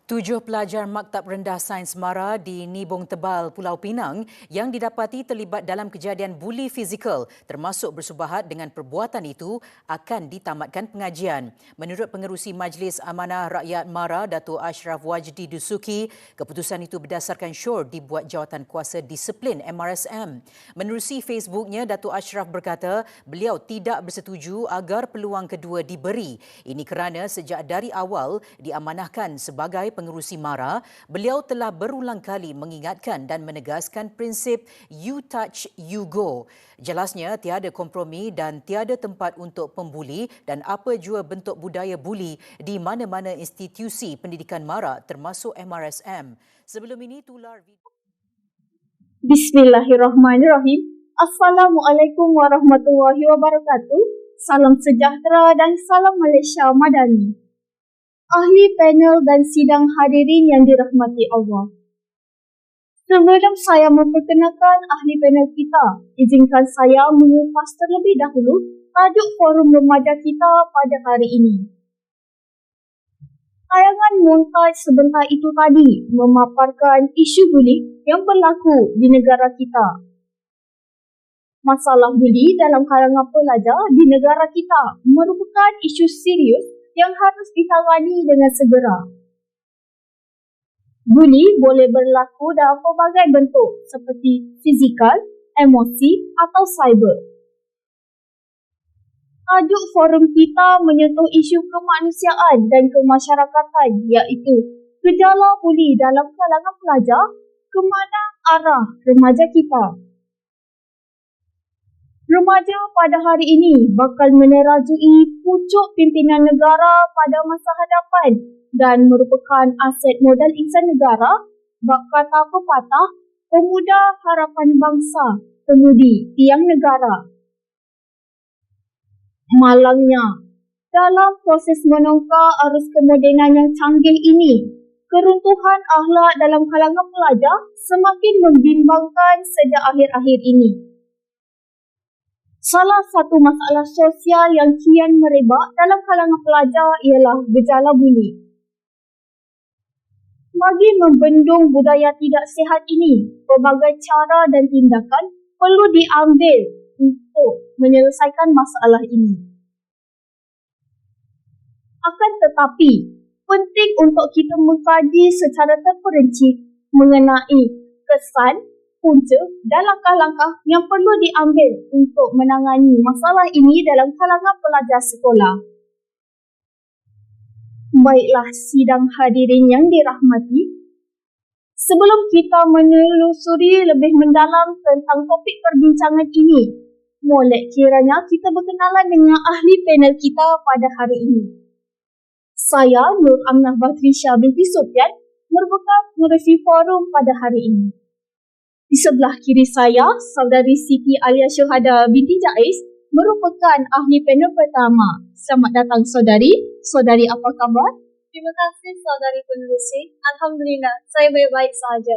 7 pelajar Maktab Rendah Sains Mara di Nibong Tebal, Pulau Pinang yang didapati terlibat dalam kejadian buli fizikal termasuk bersubahat dengan perbuatan itu akan ditamatkan pengajian. Menurut Pengerusi Majlis Amanah Rakyat Mara, Datuk Ashraf Wajdi Dusuki, keputusan itu berdasarkan syur dibuat Jawatan Kuasa Disiplin MRSM. Menerusi Facebooknya, Datuk Ashraf berkata beliau tidak bersetuju agar peluang kedua diberi. Ini kerana sejak dari awal diamanahkan sebagai Pengerusi Mara, beliau telah berulang kali mengingatkan dan menegaskan prinsip you touch, you go. Jelasnya, tiada kompromi dan tiada tempat untuk pembuli dan apa jua bentuk budaya buli di mana-mana institusi pendidikan Mara termasuk MRSM. Sebelum ini, tular video. Bismillahirrahmanirrahim. Assalamualaikum warahmatullahi wabarakatuh. Salam sejahtera dan salam Malaysia Madani. Ahli panel dan sidang hadirin yang dirahmati Allah. Sebelum saya memperkenalkan ahli panel kita, izinkan saya mengupas terlebih dahulu tajuk forum remaja kita pada hari ini. Tayangan montaj sebentar itu tadi memaparkan isu buli yang berlaku di negara kita. Masalah buli dalam kalangan pelajar di negara kita merupakan isu serius yang harus ditangani dengan segera. Buli boleh berlaku dalam pelbagai bentuk seperti fizikal, emosi atau cyber. Tajuk forum kita menyentuh isu kemanusiaan dan kemasyarakatan iaitu gejala buli dalam kalangan pelajar, ke mana arah remaja kita. Remaja pada hari ini bakal menerajui pucuk pimpinan negara pada masa hadapan dan merupakan aset modal insan negara, bak kata pepatah, pemuda harapan bangsa, pemudi tiang negara. Malangnya, dalam proses menongkar arus kemodenan yang canggih ini, keruntuhan akhlak dalam kalangan pelajar semakin membimbangkan sejak akhir-akhir ini. Salah satu masalah sosial yang kian merebak dalam kalangan pelajar ialah gejala buli. Bagi membendung budaya tidak sihat ini, pelbagai cara dan tindakan perlu diambil untuk menyelesaikan masalah ini. Akan tetapi, penting untuk kita mengkaji secara terperinci mengenai kesan, punca dan langkah-langkah yang perlu diambil untuk menangani masalah ini dalam kalangan pelajar sekolah. Baiklah sidang hadirin yang dirahmati, sebelum kita menelusuri lebih mendalam tentang topik perbincangan ini, molek kiranya kita berkenalan dengan ahli panel kita pada hari ini. Saya Nur Aminah Batrisha binti Sofyan merupakan pengerusi forum pada hari ini. Di sebelah kiri saya, Saudari Siti Alia Syuhada binti Jais merupakan ahli panel pertama. Selamat datang saudari. Saudari apa khabar? Terima kasih saudari penerusi. Alhamdulillah, saya baik-baik sahaja.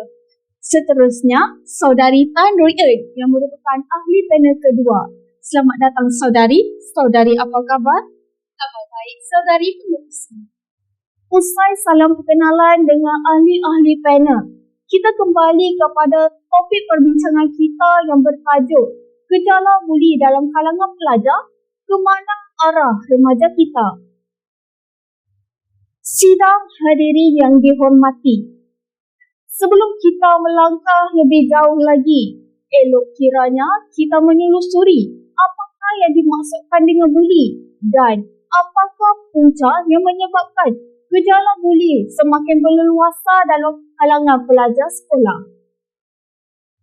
Seterusnya, Saudari Tan Rui Eun yang merupakan ahli panel kedua. Selamat datang saudari. Saudari apa khabar? Kabar baik, saudari penerusi. Usai salam perkenalan dengan ahli-ahli panel, kita kembali kepada topik perbincangan kita yang bertajuk gejala buli dalam kalangan pelajar, ke mana arah remaja kita. Sidang hadirin yang dihormati, sebelum kita melangkah lebih jauh lagi, elok kiranya kita menelusuri apakah yang dimaksudkan dengan buli dan apakah punca yang menyebabkan gejala buli semakin berleluasa dalam kalangan pelajar sekolah.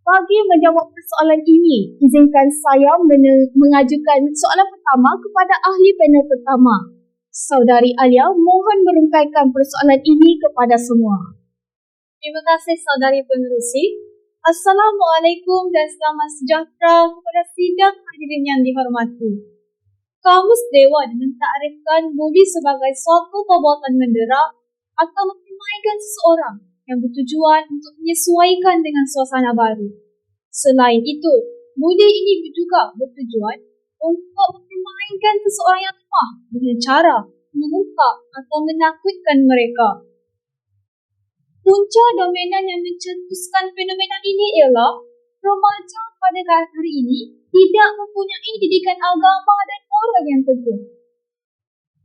Bagi menjawab persoalan ini, izinkan saya mengajukan soalan pertama kepada ahli panel pertama. Saudari Alia, mohon merungkaikan persoalan ini kepada semua. Terima kasih saudari penerusi. Assalamualaikum dan selamat sejahtera kepada sidang hadirin yang dihormati. Kamus Dewan mentakrifkan buli sebagai suatu perbuatan mendera atau mempermainkan seseorang yang bertujuan untuk menyesuaikan dengan suasana baru. Selain itu, buli ini juga bertujuan untuk mempermainkan seseorang yang lemah dengan cara memukau atau menakutkan mereka. Punca dominan yang mencetuskan fenomena ini ialah remaja pada hari ini tidak mempunyai didikan agama dan moral yang teguh.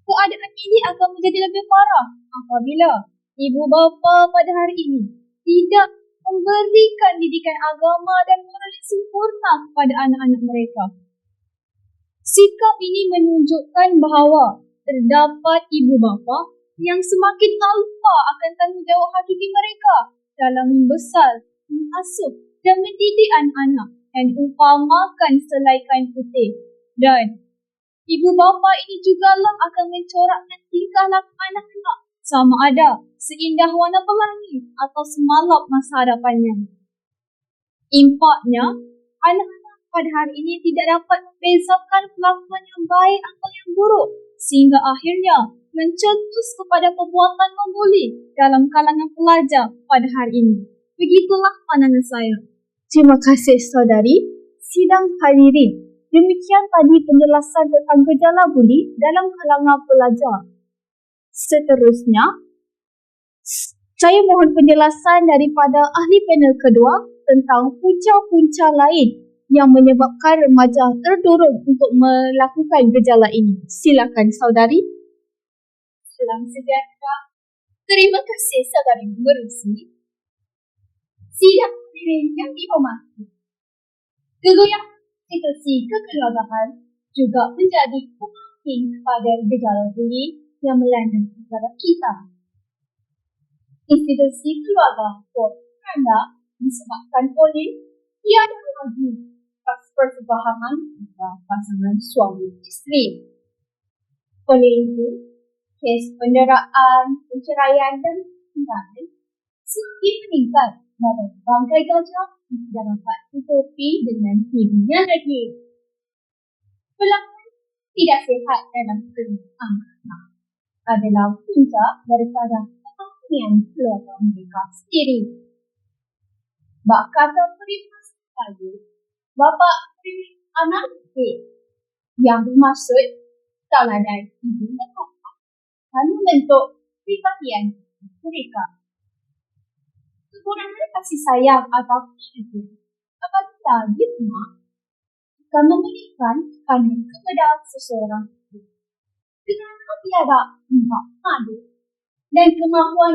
Keadaan ini akan menjadi lebih parah apabila ibu bapa pada hari ini tidak memberikan didikan agama dan moral yang sempurna kepada anak-anak mereka. Sikap ini menunjukkan bahawa terdapat ibu bapa yang semakin tak lupa akan tanggungjawab hakiki mereka dalam membesar, mengasuh dan mendidik anak-anak dan umpamakan selai kain putih. Dan ibu bapa ini jugalah akan mencorakkan tingkah laku anak-anak sama ada seindah warna pelangi atau semalap masa hadapannya. Impaknya, anak-anak pada hari ini tidak dapat membezakan kelakuan yang baik atau yang buruk sehingga akhirnya mencetus kepada perbuatan membuli dalam kalangan pelajar pada hari ini. Begitulah pandangan saya. Terima kasih saudari. Sidang hadirin, demikian tadi penjelasan tentang gejala buli dalam kalangan pelajar. Seterusnya, saya mohon penjelasan daripada ahli panel kedua tentang punca-punca lain yang menyebabkan remaja terdorong untuk melakukan gejala ini. Silakan saudari. Salam sejahtera. Terima kasih saudari pengerusi. Sidang hadirin yang dihormati. Kegoyangan situasi kekeluargaan juga menjadi penting kepada gejala buli yang melanda negara kita. Institusi keluarga kerana disebabkan oleh tiada lagi persebahanan antara pasangan suami isteri. Oleh itu, kes penderaan, perceraian dan perceraian semakin meningkat pada bangkai gajah tidak dapat ditutupi dengan tingginya lagi. Pelanggan tidak sihat dalam kehidupan anak adalah punca daripada kepentingan keluarga mereka sendiri. Bak kata peribahasa saya, bapa beri anak didik yang bermaksud tak ladai ibu dan bapa dan membentuk perhatian mereka. Kekurangan kasih sayang atau perhatian apabila di rumah akan memberikan tekanan kepada seseorang kerana tiada empat madu dan kemampuan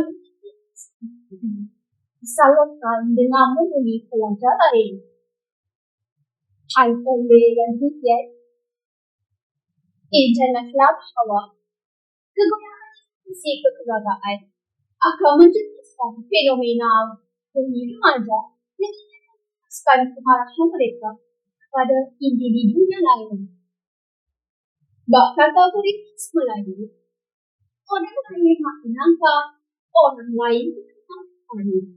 disalurkan dengan memberi pelajar lain. Al-Fadli dan Hujjat International Hawa kegunaan institusi kekeluargaan akan mencetuskan fenomena bagi remaja yang ingin melepaskan kemarahan mereka kepada individu yang lain. Bak kata berisme lagi, orang lain makin langkah, orang lain makin.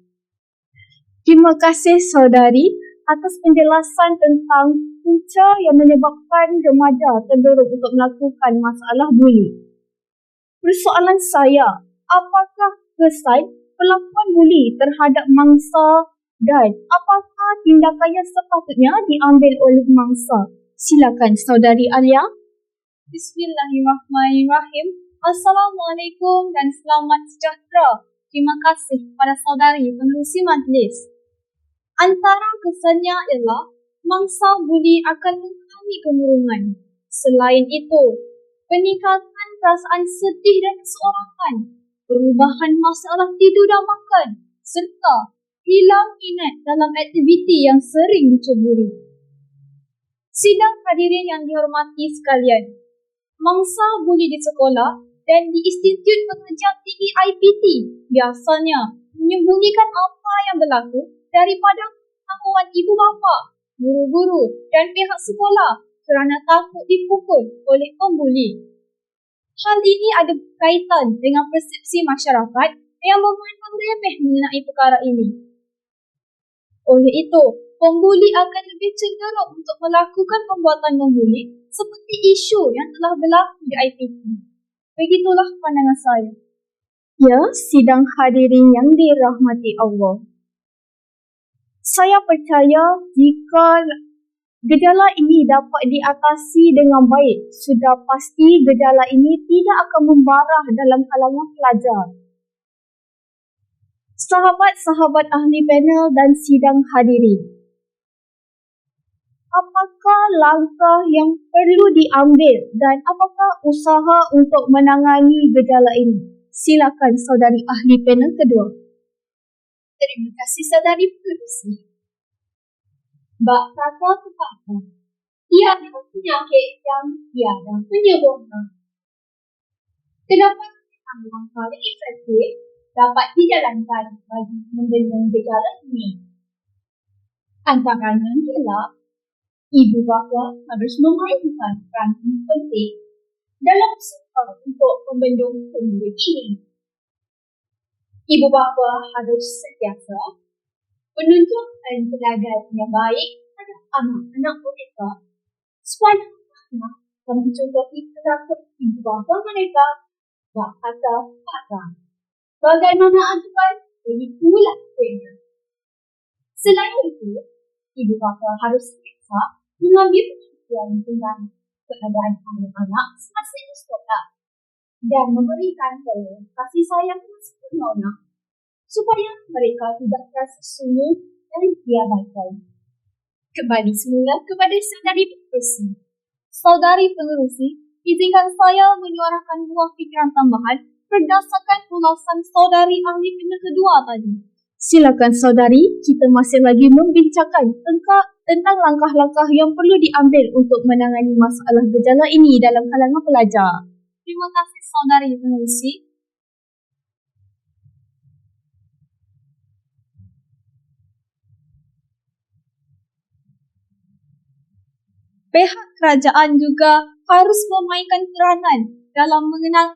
Terima kasih saudari atas penjelasan tentang punca yang menyebabkan remaja terdorong untuk melakukan masalah buli. Persoalan saya, apakah kesan pelakuan buli terhadap mangsa dan apakah tindakan yang sepatutnya diambil oleh mangsa? Silakan saudari Alia. Bismillahirrahmanirrahim. Assalamualaikum dan selamat sejahtera. Terima kasih kepada saudari pengerusi majlis. Antara kesannya ialah mangsa buli akan mengalami kemurungan. Selain itu, peningkatan perasaan sedih dan keseorangan, perubahan masalah tidur dan makan, serta hilang minat dalam aktiviti yang sering diceburi. Sidang hadirin yang dihormati sekalian, mangsa buli di sekolah dan di Institut Pengajian Tinggi IPT biasanya menyembunyikan apa yang berlaku daripada pengetahuan ibu bapa, guru-guru dan pihak sekolah kerana takut dipukul oleh pembuli. Hal ini ada kaitan dengan persepsi masyarakat yang memandang remeh mengenai perkara ini. Oleh itu, pembuli akan lebih cenderung untuk melakukan perbuatan membuli seperti isu yang telah berlaku di IPT. Begitulah pandangan saya. Ya, sidang hadirin yang dirahmati Allah. Saya percaya jika gejala ini dapat diatasi dengan baik, sudah pasti gejala ini tidak akan membarah dalam kalangan pelajar. Sahabat-sahabat ahli panel dan sidang hadirin, apakah langkah yang perlu diambil dan apakah usaha untuk menangani gejala ini? Silakan saudari ahli panel kedua. Terima kasih saudari pengerusi. Bak kata kepala, ia adalah penyakit yang tiada penyembuhan. Terdapat langkah yang efektif dapat dijalankan bagi membendung gejala ini. Antaranya ialah ibu bapa harus memainkan peran penting dalam usaha untuk membendung penyakit ini. Ibu bapa harus sentiasa menunjukkan teladan yang baik pada anak-anak mereka supaya anak mencontohi perilaku ibu bapa mereka bak kata kata. Bagaimana agar begitulah dengan. Selain itu, ibu bapa harus sentiasa mengambil perhatian tentang keadaan anak-anak semasa di sekolah dan memberikan kasih sayang sempurna supaya mereka tidak terasa sunyi dan diabaikan. Kembali semula kepada saudari pengerusi. Saudari pengerusi, izinkan saya menyuarakan buah fikiran tambahan berdasarkan ulasan saudari ahli panel kedua tadi. Silakan saudari, kita masih lagi membincangkan tentang langkah-langkah yang perlu diambil untuk menangani masalah gejala ini dalam kalangan pelajar. Terima kasih saudari pengerusi. Pihak kerajaan juga harus memainkan peranan dalam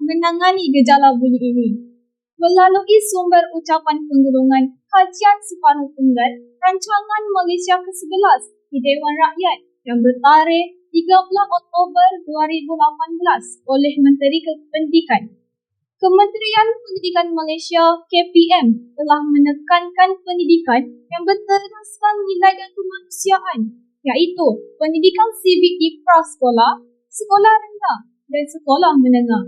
menangani gejala buli ini. Melalui sumber ucapan penggulungan kajian separuh tengah Rancangan Malaysia ke-11 di Dewan Rakyat yang bertarikh 13 Oktober 2018 oleh Menteri Pendidikan. Kementerian Pendidikan Malaysia KPM telah menekankan pendidikan yang berteraskan nilai dan kemanusiaan, iaitu pendidikan sivik di prasekolah, sekolah rendah dan sekolah menengah.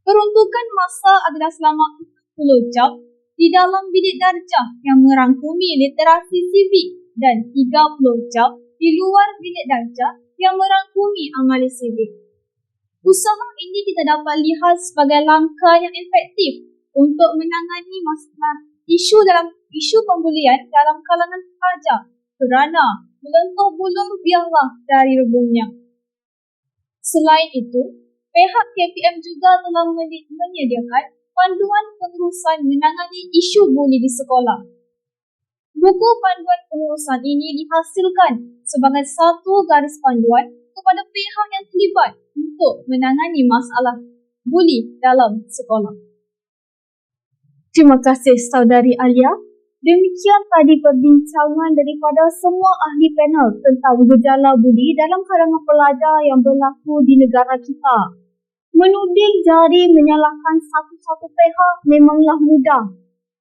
Peruntukan masa adalah selama 40 jam di dalam bilik darjah yang merangkumi literasi sivik dan 30 jam di luar bilik darjah yang merangkumi amalan sivik. Usaha ini kita dapat lihat sebagai langkah yang efektif untuk menangani masalah isu pembulian dalam kalangan pelajar kerana melentur bulur biarlah dari rebungnya. Selain itu, pihak KPM juga telah menyediakan panduan pengurusan menangani isu buli di sekolah. Buku panduan pengurusan ini dihasilkan sebagai satu garis panduan kepada pihak yang terlibat untuk menangani masalah buli dalam sekolah. Terima kasih saudari Alia. Demikian tadi perbincangan daripada semua ahli panel tentang gejala buli dalam kalangan pelajar yang berlaku di negara kita. Menuding jari menyalahkan satu-satu pihak memanglah mudah.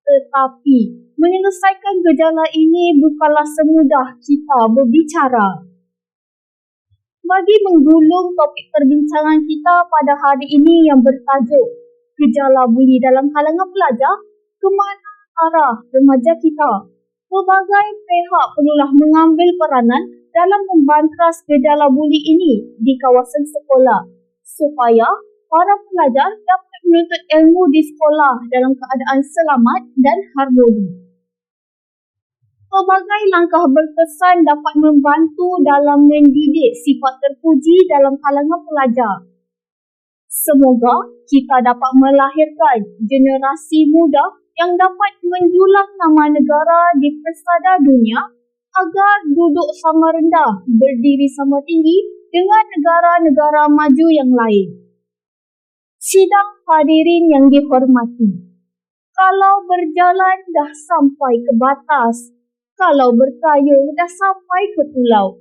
Tetapi menyelesaikan gejala ini bukanlah semudah kita berbicara. Bagi menggulung topik perbincangan kita pada hari ini yang bertajuk gejala buli dalam kalangan pelajar, kemana arah remaja kita? Pelbagai pihak perlulah mengambil peranan dalam membantras gejala buli ini di kawasan sekolah supaya para pelajar dapat menuntut ilmu di sekolah dalam keadaan selamat dan harmoni. Pelbagai langkah berkesan dapat membantu dalam mendidik sifat terpuji dalam kalangan pelajar. Semoga kita dapat melahirkan generasi muda yang dapat menjulang nama negara di pesada dunia agar duduk sama rendah, berdiri sama tinggi dengan negara-negara maju yang lain. Sidang hadirin yang dihormati, kalau berjalan dah sampai ke batas, kalau berkayuh dah sampai ke pulau,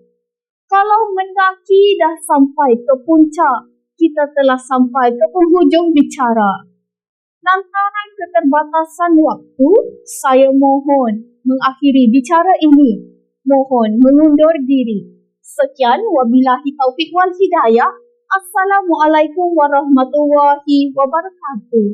kalau mendaki dah sampai ke puncak, kita telah sampai ke penghujung bicara. Lantaran keterbatasan waktu, saya mohon mengakhiri bicara ini. Mohon mengundur diri. Sekian, wabillahi taufiq wal hidayah. Assalamualaikum warahmatullahi wabarakatuh.